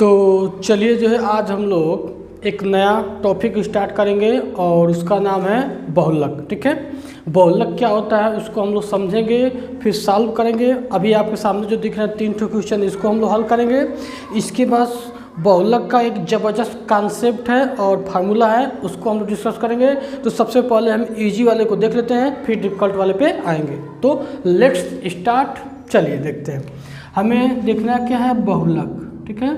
तो चलिए जो है आज हम लोग एक नया टॉपिक स्टार्ट करेंगे और उसका नाम है बहुलक। ठीक है, बहुलक क्या होता है उसको हम लोग समझेंगे, फिर सॉल्व करेंगे। अभी आपके सामने जो दिख रहा है 3 क्वेश्चन, इसको हम लोग हल करेंगे। इसके बाद बहुलक का एक ज़बरदस्त कॉन्सेप्ट है और फार्मूला है, उसको हम लोग डिस्कस करेंगे। तो सबसे पहले हम इजी वाले को देख लेते हैं, फिर डिफिकल्ट वाले पे आएंगे। तो लेट्स स्टार्ट, चलिए देखते हैं। हमें देखना क्या है, बहुलक। ठीक है,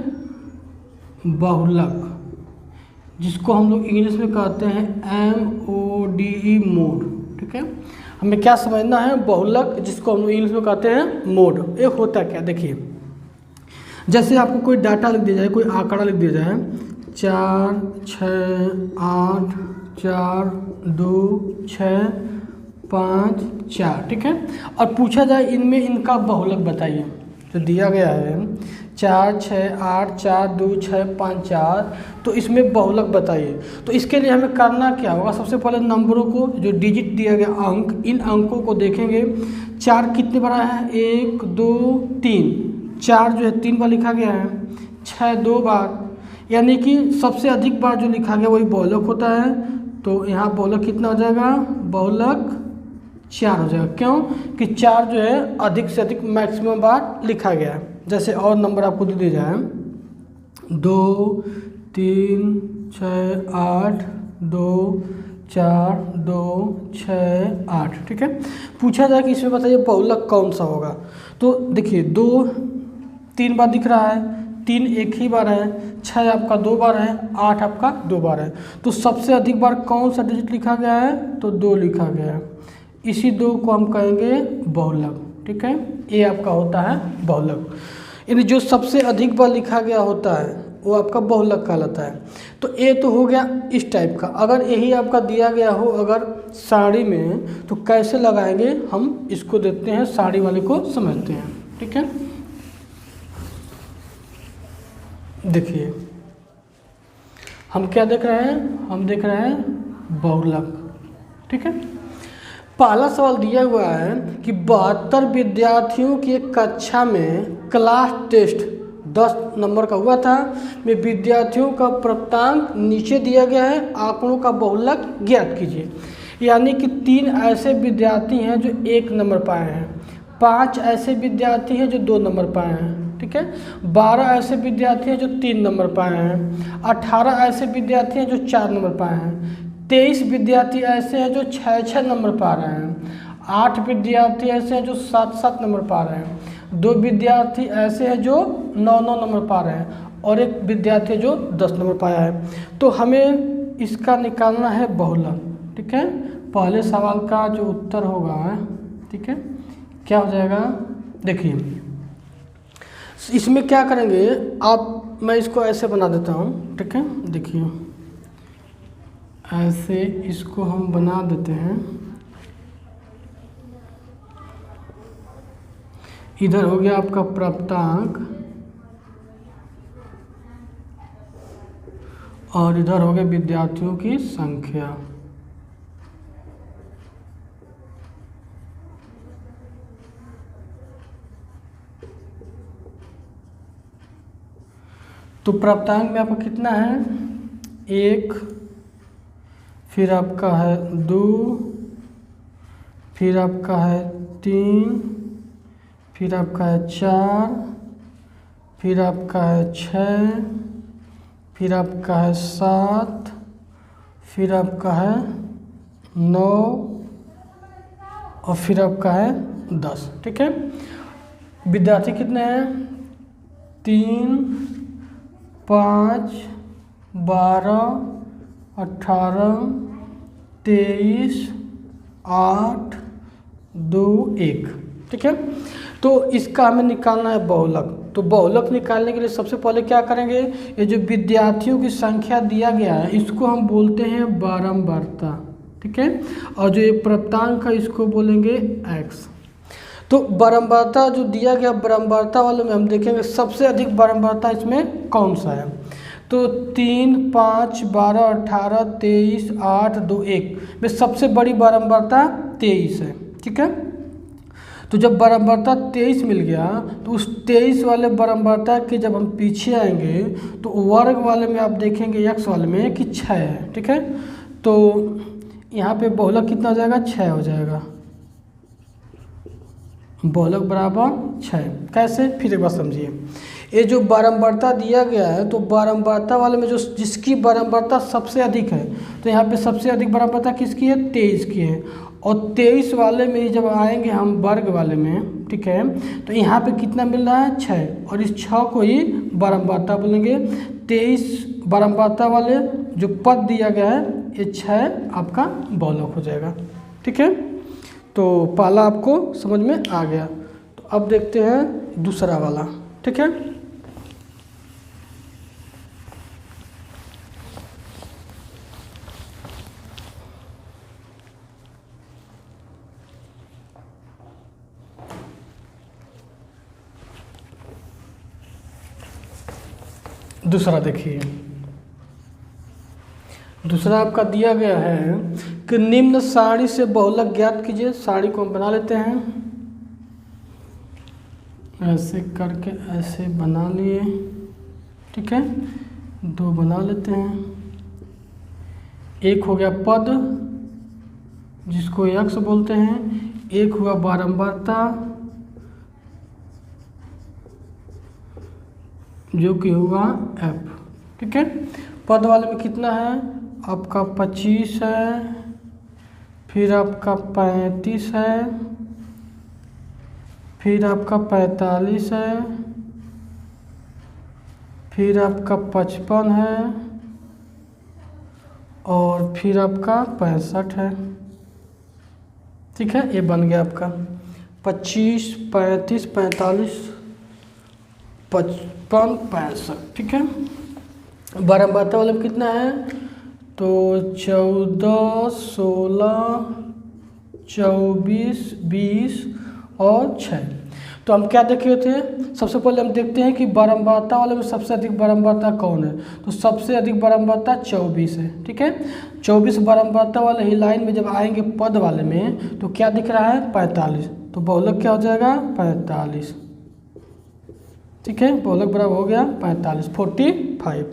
बहुलक जिसको हम लोग इंग्लिश में कहते हैं MODE, मोड। ठीक है, हमें क्या समझना है, बहुलक जिसको हम लोग इंग्लिश में कहते हैं मोड। ये होता क्या, देखिए जैसे आपको कोई डाटा लिख दिया जाए, कोई आंकड़ा लिख दिया जाए 4 6 8 4 2 6 5 4। ठीक है, और पूछा जाए इनमें इनका बहुलक बताइए। तो दिया गया है 4 6 8 4 2 6 5 4, तो इसमें बहुलक बताइए। तो इसके लिए हमें करना क्या होगा, सबसे पहले नंबरों को, जो डिजिट दिया गया अंक, इन अंकों को देखेंगे। 4 कितने बार है, 1 2 3, 4 जो है 3 बार लिखा गया है, 6 2 बार, यानी कि सबसे अधिक बार जो लिखा गया वही बहुलक होता है। तो यहाँ बहुलक कितना हो जाएगा, बहुलक 4 हो जाएगा। क्यों कि 4 जो है अधिक से अधिक मैक्सिमम बार लिखा गया है। जैसे और नंबर आपको दे दिया जाए 2 3 6 8 2 4 2 6 8। ठीक है, पूछा जाए कि इसमें बताइए बहुलक कौन सा होगा। तो देखिए 2 3 बार दिख रहा है, 3 एक ही बार है, 6 आपका 2 बार है, 8 आपका 2 बार है। तो सबसे अधिक बार कौन सा डिजिट लिखा गया है, तो 2 लिखा गया है। इसी 2 को हम कहेंगे बहुलक। ठीक है, ये आपका होता है बहुलक, यानी जो सबसे अधिक बार लिखा गया होता है वो आपका बहुलक कहलाता है। तो ये तो हो गया इस टाइप का। अगर यही आपका दिया गया हो अगर साड़ी में, तो कैसे लगाएंगे हम इसको देखते हैं, साड़ी वाले को समझते हैं। ठीक है, देखिए हम क्या देख रहे हैं, हम देख रहे हैं बहुलक। ठीक है, पहला सवाल दिया हुआ है कि 72 विद्यार्थियों की एक कक्षा में क्लास टेस्ट 10 नंबर का हुआ था, में विद्यार्थियों का प्राप्तांक नीचे दिया गया है, आंकड़ों का बहुलक ज्ञात कीजिए। यानी कि 3 ऐसे विद्यार्थी हैं जो 1 नंबर पाए हैं, 5 ऐसे विद्यार्थी हैं जो 2 नंबर पाए हैं। ठीक है, 12 ऐसे विद्यार्थी हैं जो 3 नंबर पाए हैं, 18 ऐसे विद्यार्थी हैं जो 4 नंबर पाए हैं, 23 विद्यार्थी ऐसे हैं जो 6 नंबर पा रहे हैं, 8 विद्यार्थी ऐसे हैं जो 7 नंबर पा रहे हैं, 2 विद्यार्थी ऐसे हैं जो 9 नंबर पा रहे हैं, और 1 विद्यार्थी जो 10 नंबर पाया है। तो हमें इसका निकालना है बहुलक। ठीक है, पहले सवाल का जो उत्तर होगा, ठीक है, क्या हो जाएगा, देखिए इसमें क्या करेंगे आप, मैं इसको ऐसे बना देता हूँ। ठीक है, देखिए ऐसे इसको हम बना देते हैं। इधर हो गया आपका प्राप्तांक और इधर हो गया विद्यार्थियों की संख्या। तो प्राप्तांक में आपका कितना है, 1, फिर आपका है 2, फिर आपका है 3, फिर आपका है 4, फिर आपका है 6, फिर आपका है 7, फिर आपका है 9 और फिर आपका है 10। ठीक है, विद्यार्थी कितने हैं, 3 5 12 18 23 8 2 1। ठीक है, तो इसका हमें निकालना है बहुलक। तो बहुलक निकालने के लिए सबसे पहले क्या करेंगे, ये जो विद्यार्थियों की संख्या दिया गया है इसको हम बोलते हैं बारंबारता। ठीक है, और जो ये प्राप्तांक है इसको बोलेंगे x। तो बारंबारता जो दिया गया, बारंबारता वाले में हम देखेंगे सबसे अधिक बारंबारता इसमें कौन सा है। तो 3 5 12 18 23 8 2 1 में सबसे बड़ी बारंबारता 23 है। ठीक है, तो जब बारंबारता 23 मिल गया तो उस 23 वाले बारंबारता के जब हम पीछे आएंगे तो वर्ग वाले में आप देखेंगे x वाले में कि 6 है, ठीक है। तो यहाँ पे बहुलक कितना हो जाएगा, 6 हो जाएगा, बहुलक बराबर 6। कैसे, फिर एक बार समझिए, ये जो बारंबारता दिया गया है तो बारंबारता वाले में जो जिसकी बारंबारता सबसे अधिक है, तो यहाँ पे सबसे अधिक बारंबारता किसकी है, 23 की है। और 23 वाले में जब आएंगे हम वर्ग वाले में, ठीक है, तो यहाँ पे कितना मिल रहा है, 6, और इस 6 को ही बारंबारता बोलेंगे। 23 बारंबारता वाले जो पद दिया गया है ये 6 आपका बहुलक हो जाएगा, ठीक है। तो पहला आपको समझ में आ गया। तो अब देखते हैं दूसरा वाला, ठीक है। दूसरा देखिए, दूसरा आपका दिया गया है कि निम्न सारणी से बहुलक ज्ञात कीजिए। सारणी को हम बना लेते हैं, ऐसे करके ऐसे बना लिए, ठीक है, 2 बना लेते हैं। एक हो गया पद जिसको x बोलते हैं, एक हुआ बारंबारता जो कि हुआ f, ठीक है। पद वाले में कितना है आपका 25 है, फिर आपका 35 है, फिर आपका 45 है, फिर आपका 55 है, और फिर आपका 65 है, ठीक है। ये बन गया आपका 25, 35, 45, 55, 65, ठीक है। बारंबारता वाले में कितना है, तो 14, 16, 24, 20 और 6। तो हम क्या देखे थे, सबसे पहले हम देखते हैं कि बारंबारता वाले में सबसे अधिक बारंबारता कौन है। तो सबसे अधिक बारंबारता 24 है, ठीक है। 24 बारंबारता वाले ही लाइन में जब आएंगे पद वाले में तो क्या दिख रहा है, 45। तो बहुलक क्या हो जाएगा, 45, ठीक है। बहुलक बराबर हो गया 45, 45,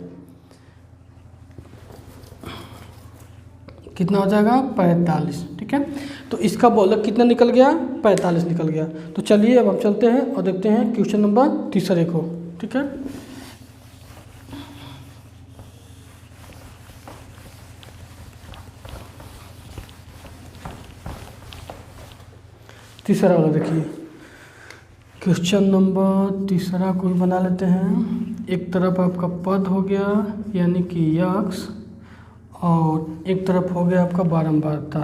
कितना हो जाएगा, 45, ठीक है। तो इसका बहुलक कितना निकल गया, 45 निकल गया। तो चलिए अब हम चलते हैं और देखते हैं क्वेश्चन नंबर तीसरे को, ठीक है। तीसरा वाला देखिए, क्वेश्चन नंबर तीसरा को बना लेते हैं। एक तरफ आपका पद हो गया यानी कि x, और एक तरफ हो गया आपका बारंबारता,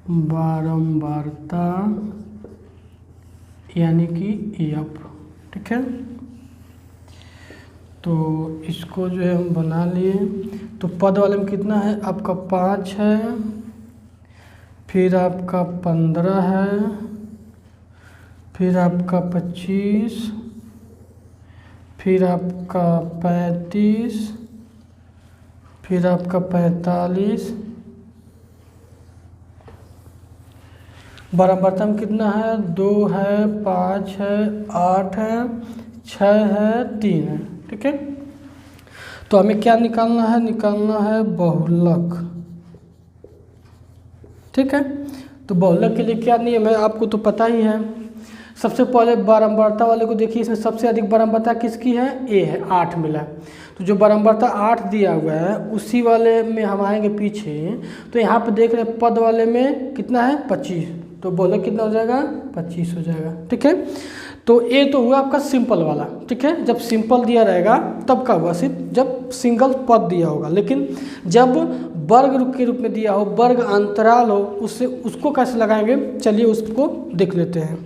बारंबारता यानी कि f, ठीक है। तो इसको जो है हम बना लिए। तो पद वाले में कितना है आपका 5 है, फिर आपका 15 है, फिर आपका 25, फिर आपका 35, फिर आपका 45। बारंबारता में कितना है, 2 है, 5 है, 8 है, 6 है, 3 है, ठीक है। तो हमें क्या निकालना है, निकालना है बहुलक, ठीक है। तो बहुलक के लिए क्या नियम है आपको तो पता ही है। सबसे पहले बारंबारता वाले को देखिए, इसमें सबसे अधिक बारंबारता किसकी है, ए है, 8 मिला। तो जो बारंबारता 8 दिया हुआ है उसी वाले में हम आएंगे पीछे। तो यहाँ पे देख रहे हैं पद वाले में कितना है, 25। तो बहुलक कितना हो जाएगा, 25 हो जाएगा, ठीक है। तो ए तो हुआ आपका सिंपल वाला, ठीक है। जब सिंपल दिया रहेगा तब का हुआ, सिर्फ जब सिंगल पद दिया होगा। लेकिन जब वर्ग के रूप में दिया हो, वर्ग अंतराल हो, उससे उसको कैसे लगाएंगे, चलिए उसको देख लेते हैं।